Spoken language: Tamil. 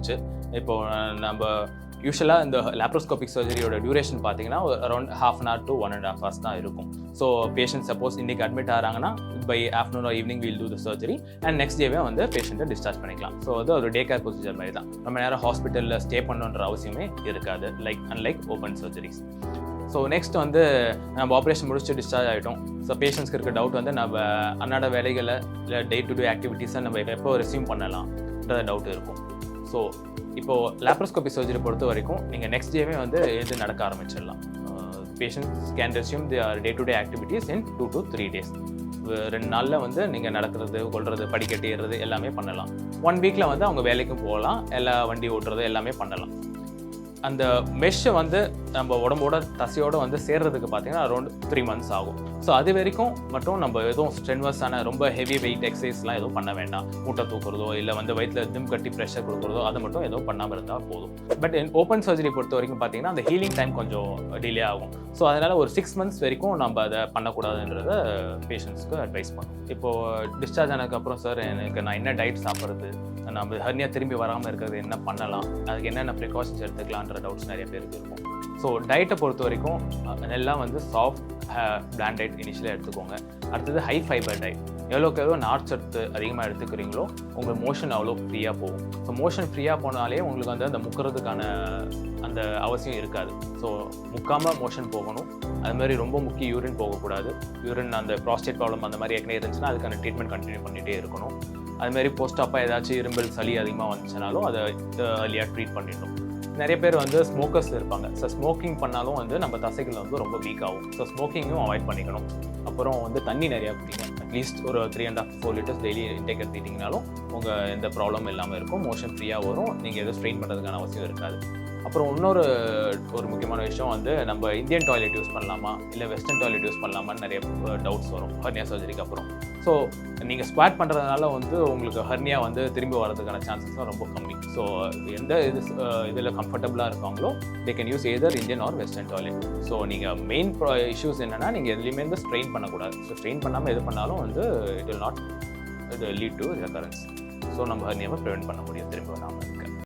முடிஞ்சிருச்சு. இப்போது நம்ம யூஸ்வலாக இந்த லேப்ரோஸ்கோபிக் சர்ஜரியோட டியூரேஷன் பார்த்தீங்கன்னா அரௌண்ட் 1/2 hour to 1.5 hours தான் இருக்கும். ஸோ பேஷண்ட் சப்போஸ் இன்றைக்கி அட்மிட் ஆகிறாங்கன்னா by afternoon or evening will do the surgery and next டேவே வந்து பேஷண்ட்டை டிஸ்சார்ஜ் பண்ணிக்கலாம். ஸோ அது ஒரு டே கேர் ப்ரொசீஜர் மாதிரி தான். ரொம்ப நேரம் ஹாஸ்பிட்டலில் ஸ்டே பண்ணுன்ற அவசியமே இருக்காது, unlike open surgeries. So next வந்து நம்ம ஆப்ரேஷன் முடிச்சுட்டு டிஸ்சார்ஜ் ஆகிட்டோம். ஸோ பேஷண்ட்ஸ்க்கு இருக்க டவுட் வந்து நம்ம அன்னாட வேலைகளை இல்லை டே டு டே ஆக்டிவிட்டீஸை நம்ம எப்போ ரெஸ்யூம் பண்ணலாம்ன்ற டவுட் இருக்கும். ஸோ இப்போது லேப்ரோஸ்கோபி சர்ஜரி பொறுத்த வரைக்கும் நீங்கள் நெக்ஸ்ட் டேவே வந்து எது நடக்க ஆரம்பிச்சிடலாம். Patients can resume their day to day activities in 2 to 3 days. 2 நாளில் வந்து நீங்கள் நடக்கிறது, கொள்வது, படிக்கட்டு ஏறுறது எல்லாமே பண்ணலாம். 1 வீக்கில் வந்து அவங்க வேலைக்கும் போகலாம், எல்லா வண்டி ஓட்டுறது எல்லாமே பண்ணலாம். அந்த மெஷ்ஷை வந்து நம்ம உடம்போட தசையோடு வந்து சேர்றதுக்கு பார்த்தீங்கன்னா அரௌண்ட் 3 months ஆகும். ஸோ அது வரைக்கும் மட்டும் நம்ம எதுவும் ஸ்ட்ரென்வஸான ரொம்ப ஹெவி வெயிட் எக்ஸசைஸ்லாம் எதுவும் பண்ண வேண்டாம். மூட்டை தூக்குறதோ இல்லை வந்து வயிற்றில் திம் கட்டி ப்ரெஷர் கொடுக்குறதோ அதை மட்டும் எதுவும் பண்ணாமல் இருந்தால் போதும். பட் ஓப்பன் சர்ஜரி பொறுத்த வரைக்கும் பார்த்தீங்கன்னா அந்த ஹீலிங் டைம் கொஞ்சம் டிலே ஆகும். ஸோ அதனால் ஒரு 6 months வரைக்கும் நம்ம அதை பண்ணக்கூடாதுன்றத பேஷண்ட்ஸ்க்கு அட்வைஸ் பண்ணுவோம். இப்போது டிஸ்சார்ஜ் ஆனதுக்கப்புறம் சார் எனக்கு நான் என்ன டயட் சாப்பிட்றது, நம்ம ஹர்னியா திரும்பி வராமல் இருக்கிறது என்ன பண்ணலாம், அதுக்கு என்னென்ன ப்ரிகாஷன்ஸ் எடுத்துக்கலான்ற டவுட்ஸ் நிறைய பேருக்கு இருக்கும். ஸோ டயட்டை பொறுத்த வரைக்கும் எல்லாம் வந்து சாஃப்ட் பிளாண்ட் டயட் இனிஷியலாக எடுத்துக்கோங்க. அடுத்தது ஹை ஃபைபர் டயட். எவ்வளோக்கு எவ்வளோ நார்ச்சத்து அதிகமாக எடுத்துக்கிறீங்களோ உங்களுக்கு மோஷன் அவ்வளோ ஃப்ரீயாக போகும். ஸோ மோஷன் ஃப்ரீயாக போனாலே உங்களுக்கு வந்து அந்த முக்கிறதுக்கான அந்த அவசியம் இருக்காது. ஸோ முக்காமல் மோஷன் போகணும். அது மாதிரி ரொம்ப முக்கிய யூரின் போகக்கூடாது. யூரின் அந்த ப்ராஸ்டேட் ப்ராப்ளம் அந்த மாதிரி ஏற்கனவே இருந்துச்சுன்னா அதுக்கான ட்ரீட்மெண்ட் கண்டினியூ பண்ணிகிட்டே இருக்கணும். அதுமாரி போஸ்ட்-ஆப்பாக ஏதாச்சும் இரும்பல் சளி அதிகமாக வந்துச்சுனாலும் அதை ஏர்லியாக ட்ரீட் பண்ணிடணும். நிறைய பேர் வந்து ஸ்மோக்கர்ஸ் இருப்பாங்க. ஸோ ஸ்மோக்கிங் பண்ணாலும் வந்து நம்ம தசைகள் வந்து ரொம்ப வீக் ஆகும். ஸோ ஸ்மோக்கிங்கும் அவாய்ட் பண்ணிக்கணும். அப்புறம் வந்து தண்ணி நிறையா குடிங்க. அட்லீஸ்ட் ஒரு 3.5-4 liters டெய்லி இன்டேக் எடுத்துக்கிட்டிங்கனாலும் உங்கள் எந்த ப்ராப்ளம் இல்லாமல் இருக்கும். மோஷன் ஃப்ரீயாக வரும். நீங்கள் எதுவும் ஸ்ட்ரெயின் பண்ணுறதுக்கான அவசியம் இருக்காது. அப்புறம் ஒரு முக்கியமான விஷயம் வந்து நம்ம இந்தியன் டாய்லெட் யூஸ் பண்ணலாமா இல்லை வெஸ்டர்ன் டாய்லெட் யூஸ் பண்ணலாமான்னு நிறைய டவுட்ஸ் வரும் ஹர்னியா சர்ஜரிக்கு அப்புறம். ஸோ நீங்கள் ஸ்குவாட் பண்ணுறதுனால வந்து உங்களுக்கு ஹர்னியா வந்து திரும்பி வரதுக்கான சான்சஸ்லாம் ரொம்ப கம்மி. ஸோ எந்த இதில் கம்ஃபர்டபுளாக இருக்காங்களோ they can use either Indian R western toilet. So நீங்கள் மெயின் இஷ்யூஸ் என்னென்னா நீங்கள் எதுலேயுமே வந்து ஸ்ட்ரெயின் பண்ணக்கூடாது. ஸோ ஸ்ட்ரெயின் பண்ணாமல் எது பண்ணாலும் வந்து it will not lead to recurrence. So நம்ம ஹர்னியாவை ப்ரிவென்ட் பண்ண முடியும் திரும்ப வராமல்.